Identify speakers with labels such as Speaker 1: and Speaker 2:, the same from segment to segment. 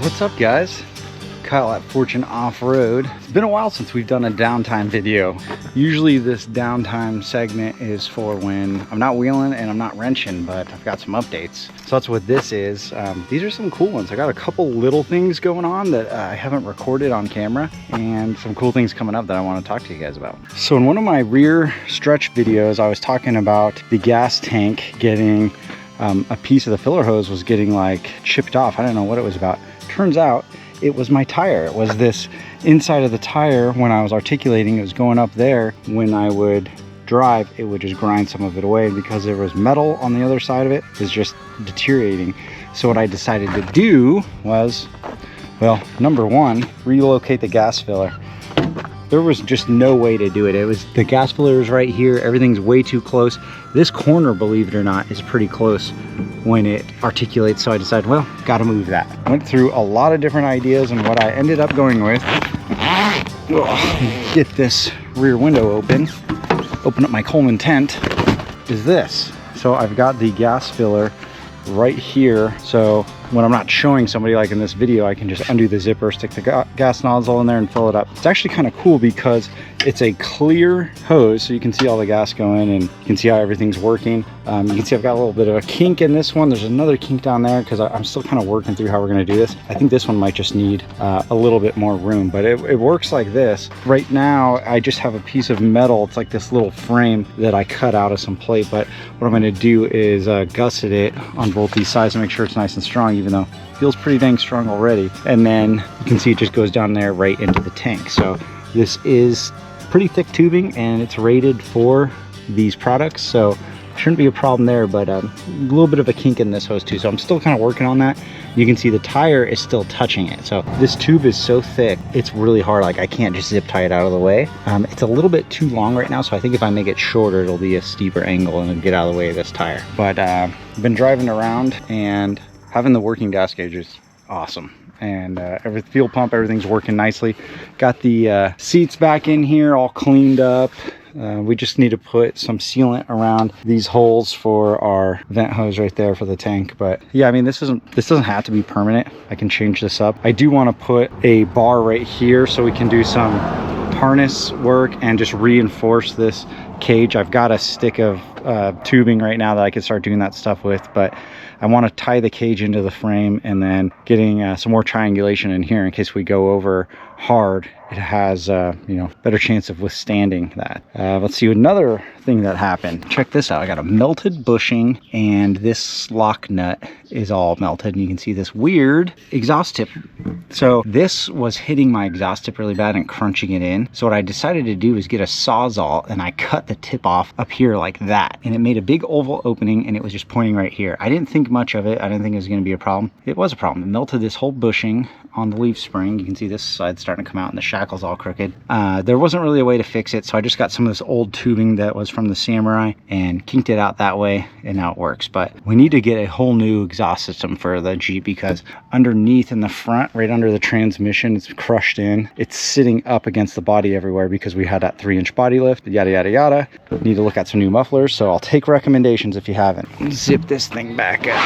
Speaker 1: What's up, guys? Kyle at Fortune Off-Road. It's been a while since we've done a downtime video. Usually this downtime segment is for when I'm not wheeling and I'm not wrenching, but I've got some updates. So that's what this is. These are some cool ones. I got a couple little things going on that I haven't recorded on camera, and some cool things coming up that I want to talk to you guys about. So in one of my rear stretch videos, I was talking about the gas tank getting a piece of the filler hose was getting like chipped off. I don't know what it was about. Turns out it was my tire. It was this inside of the tire. When I was articulating, it was going up there. When I would drive, it would just grind some of it away, because there was metal on the other side of it. It's just deteriorating. So what I decided to do was, well, number one, relocate the gas filler. There was just no way to do it. It was, the gas filler is right here. Everything's way too close. This corner, believe it or not, is pretty close when it articulates. So I decided, well, gotta move that. Went through a lot of different ideas, and what I ended up going with, get this rear window open up my Coleman tent, is this. So I've got the gas filler right here. So when I'm not showing somebody like in this video, I can just undo the zipper, stick the gas nozzle in there and fill it up. It's actually kind of cool because it's a clear hose, so you can see all the gas going and you can see how everything's working. You can see I've got a little bit of a kink in this one. There's another kink down there because I'm still kind of working through how we're going to do this. I think this one might just need a little bit more room, but it works like this. Right now, I just have a piece of metal. It's like this little frame that I cut out of some plate, but what I'm going to do is gusset it on both these sides to make sure it's nice and strong, even though it feels pretty dang strong already. And then you can see it just goes down there right into the tank. So this is pretty thick tubing and it's rated for these products, so shouldn't be a problem there. But a little bit of a kink in this hose too, so I'm still kind of working on that. You can see the tire is still touching it, so this tube is so thick it's really hard. Like, I can't just zip tie it out of the way. It's a little bit too long right now, so I think if I make it shorter, it'll be a steeper angle and it'll get out of the way of this tire. But I've been driving around, and having the working gas gauge is awesome. And every fuel pump, everything's working nicely. Got the seats back in here all cleaned up. We just need to put some sealant around these holes for our vent hose right there for the tank. But yeah, I mean, this doesn't have to be permanent. I can change this up. I do want to put a bar right here so we can do some harness work and just reinforce this cage. I've got a stick of tubing right now that I can start doing that stuff with, but I want to tie the cage into the frame, and then getting some more triangulation in here in case we go over hard. It has you know, better chance of withstanding that. Let's see, another thing that happened. Check this out. I got a melted bushing, and this lock nut is all melted, and you can see this weird exhaust tip. So this was hitting my exhaust tip really bad and crunching it in. So what I decided to do is get a Sawzall, and I cut the tip off up here like that, and it made a big oval opening, and it was just pointing right here. I didn't think much of it. I didn't think it was going to be a problem. It was a problem. It melted this whole bushing on the leaf spring. You can see this side starting to come out and the shackle's all crooked. There wasn't really a way to fix it, so I just got some of this old tubing that was from the Samurai and kinked it out that way, and now it works. But we need to get a whole new exhaust system for the Jeep, because underneath in the front, right under the transmission, it's crushed in. It's sitting up against the body everywhere because we had that 3-inch body lift, yada yada yada. Need to look at some new mufflers, so I'll take recommendations if you haven't. Zip this thing back up.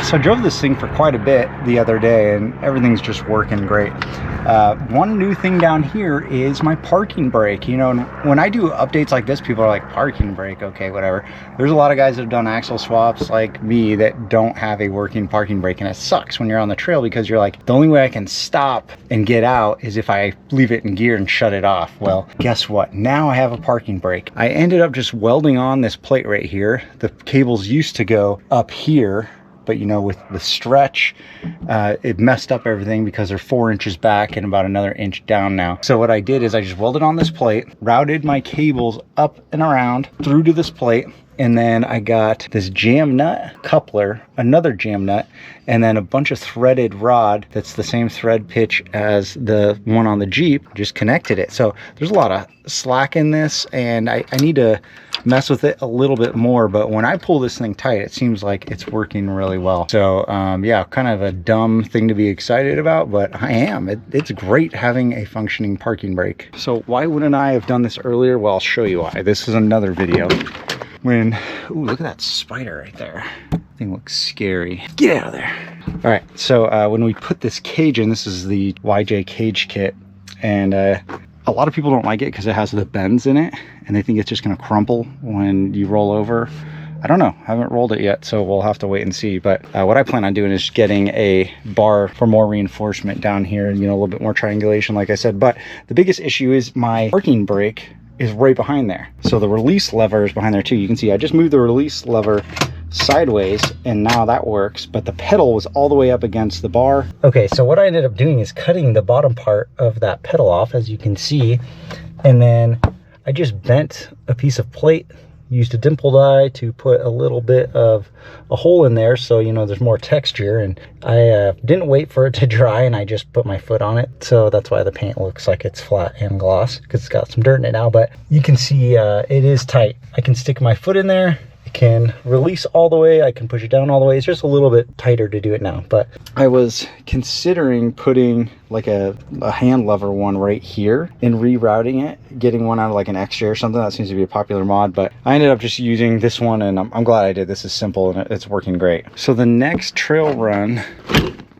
Speaker 1: So I drove this thing for quite a bit the other day, and everything's just working great. One new thing down here is my parking brake. You know, when I do updates like this, people are like, parking brake, okay, whatever. There's a lot of guys that have done axle swaps like me that don't have a working parking brake, and it sucks when you're on the trail, because you're like, the only way I can stop and get out is if I leave it in gear and shut it off. Well, guess what? Now I have a parking brake. I ended up just welding on this plate right here. The cables used to go up here, but you know, with the stretch, it messed up everything because they're 4 inches back and about another inch down now. So what I did is I just welded on this plate, routed my cables up and around through to this plate, and then I got this jam nut coupler, another jam nut, and then a bunch of threaded rod that's the same thread pitch as the one on the Jeep, just connected it. So there's a lot of slack in this, and I need to mess with it a little bit more, but when I pull this thing tight, it seems like it's working really well. So yeah, kind of a dumb thing to be excited about, but I am. It's great having a functioning parking brake. So why wouldn't I have done this earlier? Well, I'll show you why. This is another video. When, ooh, look at that spider right there. Thing looks scary. Get out of there. All right, so when we put this cage in, this is the YJ cage kit, and a lot of people don't like it because it has the bends in it, and they think it's just going to crumple when you roll over. I don't know, I haven't rolled it yet, so we'll have to wait and see. But what I plan on doing is getting a bar for more reinforcement down here, you know, a little bit more triangulation, like I said. But the biggest issue is my parking brake is right behind there. So the release lever is behind there too. You can see I just moved the release lever sideways and now that works, but the pedal was all the way up against the bar. Okay, so what I ended up doing is cutting the bottom part of that pedal off, as you can see, and then I just bent a piece of plate, used a dimple die to put a little bit of a hole in there so, you know, there's more texture. And I didn't wait for it to dry, and I just put my foot on it, so that's why the paint looks like it's flat and gloss, because it's got some dirt in it now. But you can see it is tight. I can stick my foot in there, it can release all the way, I can push it down all the way. It's just a little bit tighter to do it now. But I was considering putting like a hand lever one right here and rerouting it, getting one out of like an extra or something. That seems to be a popular mod, but I ended up just using this one, and I'm glad I did. This is simple and it's working great. So the next trail run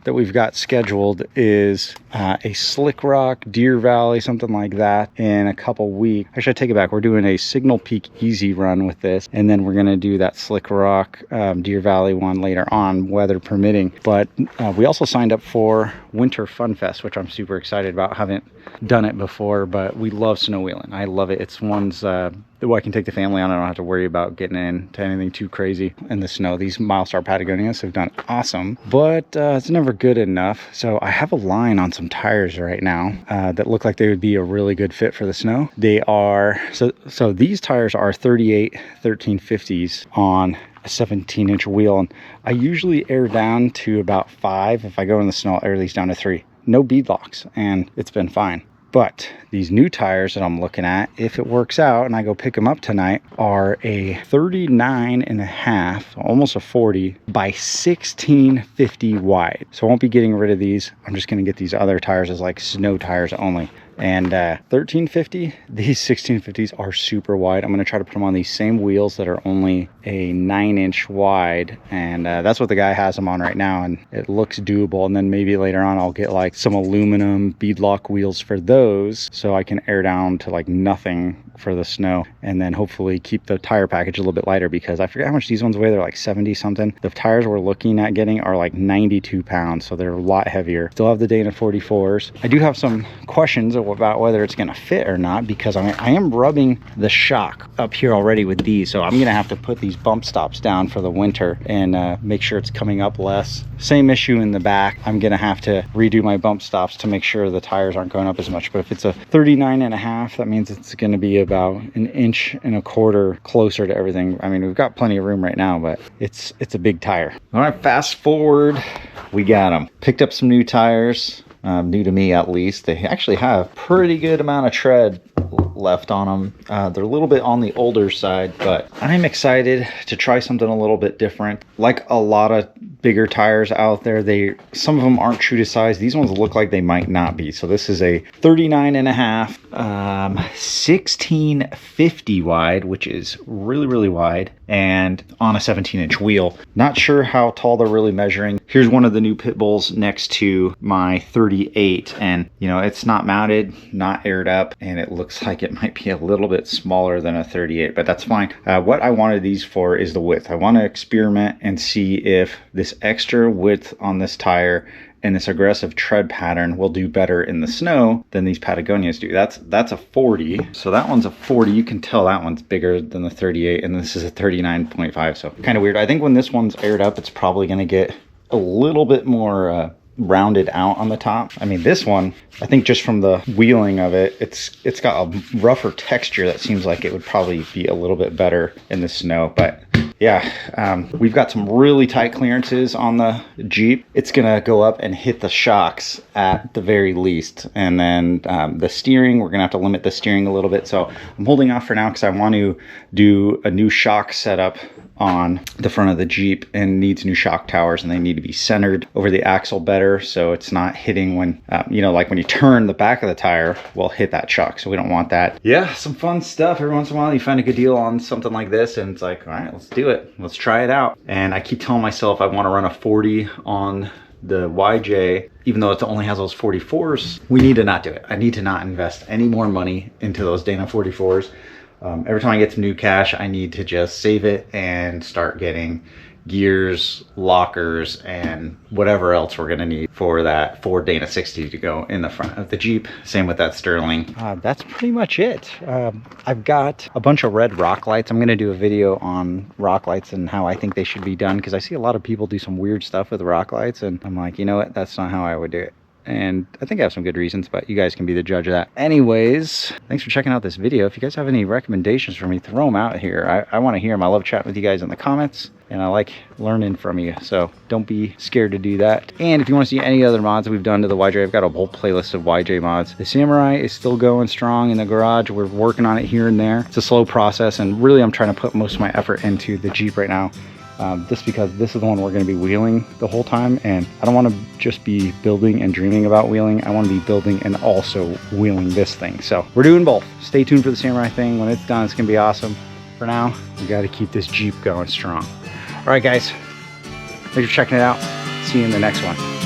Speaker 1: that we've got scheduled is a Slick Rock, Deer Valley, something like that, in a couple weeks. Actually, I take it back. We're doing a Signal Peak easy run with this, and then we're gonna do that Slick Rock, Deer Valley one later on, weather permitting. But we also signed up for Winter Fun Fest, which I'm super excited about. Haven't done it before, but we love snow wheeling. I love it. It's one's I can take the family on. I don't have to worry about getting into anything too crazy in the snow. These Milestar Patagonias have done awesome, but it's never good enough. So I have a line on some tires right now that look like they would be a really good fit for the snow. They are, so these tires are 38 1350s on a 17-inch wheel, and I usually air down to about 5. If I go in the snow, I'll air these down to 3. No bead locks, and it's been fine. But these new tires that I'm looking at, if it works out and I go pick them up tonight, are a 39.5, almost a 40 by 1650 wide. So I won't be getting rid of these. I'm just going to get these other tires as like snow tires only. And 1350, these 1650s are super wide. I'm going to try to put them on these same wheels that are only a 9-inch wide, and that's what the guy has them on right now, and it looks doable. And then maybe later on I'll get like some aluminum beadlock wheels for those, so I can air down to like nothing for the snow, and then hopefully keep the tire package a little bit lighter, because I forget how much these ones weigh. They're like 70 something. The tires we're looking at getting are like 92 pounds, so they're a lot heavier. Still have the Dana 44s. I do have some questions about whether it's going to fit or not, because I am rubbing the shock up here already with these, so I'm going to have to put these bump stops down for the winter and make sure it's coming up less. Same issue in the back. I'm going to have to redo my bump stops to make sure the tires aren't going up as much. But if it's a 39.5, that means it's going to be about 1.25 inches closer to everything. I mean, we've got plenty of room right now, but it's a big tire. All right, fast forward, we got them. Picked up some new tires. New to me at least. They actually have pretty good amount of tread left on them. They're a little bit on the older side, but I'm excited to try something a little bit different. Like a lot of bigger tires out there, some of them aren't true to size. These ones look like they might not be. So this is a 39.5 1650 wide, which is really wide, and on a 17-inch wheel. Not sure how tall they're really measuring. Here's one of the new pit bulls next to my 38, and you know, it's not mounted, not aired up, and it looks like it might be a little bit smaller than a 38, but that's fine. What I wanted these for is the width. I want to experiment and see if this extra width on this tire and this aggressive tread pattern will do better in the snow than these Patagonias do. That's a 40. So that one's a 40. You can tell that one's bigger than the 38, and this is a 39.5. So kind of weird. I think when this one's aired up, it's probably going to get a little bit more rounded out on the top. I mean, this one, I think just from the wheeling of it, it's got a rougher texture that seems like it would probably be a little bit better in the snow. But yeah, we've got some really tight clearances on the Jeep. It's gonna go up and hit the shocks at the very least, and then the steering, we're gonna have to limit the steering a little bit. So I'm holding off for now because I want to do a new shock setup on the front of the Jeep, and needs new shock towers, and they need to be centered over the axle better, so it's not hitting when you know, like when you turn, the back of the tire will hit that shock, so we don't want that. Yeah, some fun stuff. Every once in a while you find a good deal on something like this, and it's like, all right, let's do it, let's try it out. And I keep telling myself I want to run a 40 on the YJ, even though it only has those 44s, we need to not do it. I need to not invest any more money into those Dana 44s. Every time I get some new cash, I need to just save it and start getting gears, lockers, and whatever else we're gonna need for that Ford Dana 60 to go in the front of the Jeep. Same with that Sterling. That's pretty much it. I've got a bunch of red rock lights. I'm gonna do a video on rock lights and how I think they should be done, because I see a lot of people do some weird stuff with rock lights, and I'm like, you know what, that's not how I would do it. And I think I have some good reasons, but you guys can be the judge of that. Anyways, thanks for checking out this video. If you guys have any recommendations for me, throw them out here. I want to hear them. I love chatting with you guys in the comments, and I like learning from you, so don't be scared to do that. And if you want to see any other mods that we've done to the YJ, I've got a whole playlist of YJ mods. The Samurai is still going strong in the garage. We're working on it here and there. It's a slow process, and really I'm trying to put most of my effort into the Jeep right now. Just because this is the one we're going to be wheeling the whole time, and I don't want to just be building and dreaming about wheeling. I want to be building and also wheeling this thing. So we're doing both. Stay tuned for the Samurai thing. When it's done, it's going to be awesome. For now, we got to keep this Jeep going strong. All right, guys. Thanks for checking it out. See you in the next one.